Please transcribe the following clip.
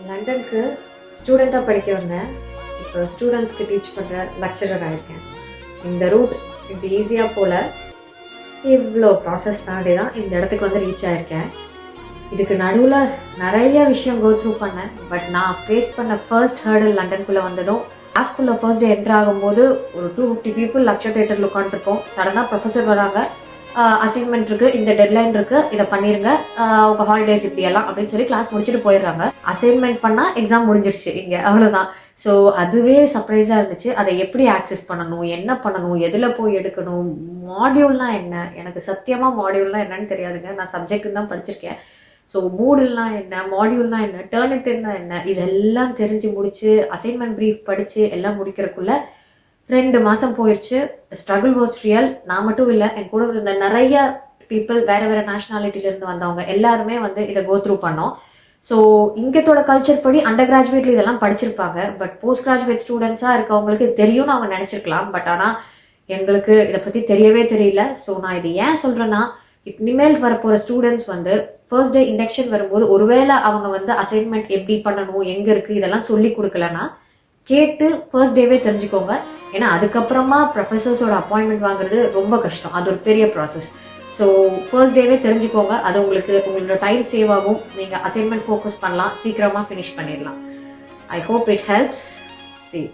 லண்டனுக்கு ஸ்டூடெண்ட்டாக படிக்க வந்தேன். இப்போ ஸ்டூடெண்ட்ஸ்க்கு டீச் பண்ணுற லெக்சரர் ஆகிருக்கேன். இந்த ரூட் இப்படி ஈஸியாக போல் இவ்வளோ ப்ராசஸ் தாண்டி தான் இந்த இடத்துக்கு வந்து ரீச் ஆகிருக்கேன். இதுக்கு நடுவில் நிறைய விஷயம் கோ த்ரூ பண்ணேன். பட் நான் ஃபேஸ் பண்ண ஃபர்ஸ்ட் ஹேர்டில் லண்டனுக்குள்ளே வந்ததும் கிளாஸ்க்குள்ளே ஃபர்ஸ்ட் டே என்ட்ரு ஆகும்போது ஒரு 250 பீப்புள் லெக்சர் தியேட்டரில் உட்காந்துருக்கோம். சடனாக ப்ரொஃபஸர் வராங்க, அசைன்மெண்ட் இருக்குது, இந்த டெட்லைன் இருக்குது, இதை பண்ணிடுங்க, உங்கள் ஹாலிடேஸ் இப்படியெல்லாம் அப்படின்னு சொல்லி கிளாஸ் முடிச்சுட்டு போயிடுறாங்க. அசைன்மெண்ட் பண்ணால் எக்ஸாம் முடிஞ்சிருச்சு இங்கே, அவ்வளோதான். ஸோ அதுவே சர்ப்ரைஸாக இருந்துச்சு. அதை எப்படி ஆக்சஸ் பண்ணணும், என்ன பண்ணணும், எதில் போய் எடுக்கணும், மாடியூல்னால் என்ன, எனக்கு சத்தியமாக மாடியூல்னால் என்னன்னு தெரியாதுங்க. நான் சப்ஜெக்ட் தான் படிச்சிருக்கேன். ஸோ மூடுலாம் என்ன, மாடியூல்னா என்ன, டேர்னிட்டின்னா என்ன, இதெல்லாம் தெரிஞ்சு முடிச்சு அசைன்மெண்ட் ப்ரீஃப் படித்து எல்லாம் முடிக்கிறதுக்குள்ள 2 மாதம் போயிடுச்சு. Struggle was real. நான் மட்டும் இல்லை, என் கூட இருந்த நிறைய பீப்புள் வேறு வேறு நேஷ்னாலிட்டியிலேருந்து வந்தவங்க எல்லாருமே வந்து இதை கோ த்ரூ பண்ணோம். ஸோ இங்கத்தோட கல்ச்சர் படி அண்டர் கிராஜுவேட்ல இதெல்லாம் படிச்சிருப்பாங்க. பட் போஸ்ட் கிராஜுவேட் ஸ்டூடெண்ட்ஸாக இருக்கவங்களுக்கு தெரியும்னு அவங்க நினச்சிருக்கலாம். பட் ஆனால் எங்களுக்கு இதை பற்றி தெரியவே தெரியல. ஸோ நான் இது ஏன் சொல்கிறேன்னா, இனிமேல் வரப்போகிற ஸ்டூடெண்ட்ஸ் வந்து ஃபர்ஸ்ட் டே இண்டக்ஷன் வரும்போது ஒருவேளை அவங்க வந்து அசைன்மெண்ட் எப்படி பண்ணணும், எங்கே இருக்குது, இதெல்லாம் சொல்லி கொடுக்கலன்னா கேட்டு ஃபர்ஸ்ட் டேவே தெரிஞ்சுக்கோங்க. ஏன்னா அதுக்கப்புறமா ப்ரொஃபஸர்ஸோட அப்பாயின்மெண்ட் வாங்குறது ரொம்ப கஷ்டம். அது ஒரு பெரிய ப்ராசஸ். ஸோ ஃபர்ஸ்ட் டேவே தெரிஞ்சுக்கோங்க. அது உங்களோட டைம் சேவ் ஆகும். நீங்கள் அசைன்மெண்ட் ஃபோக்கஸ் பண்ணலாம், சீக்கிரமாக ஃபினிஷ் பண்ணிடலாம். I hope it helps. See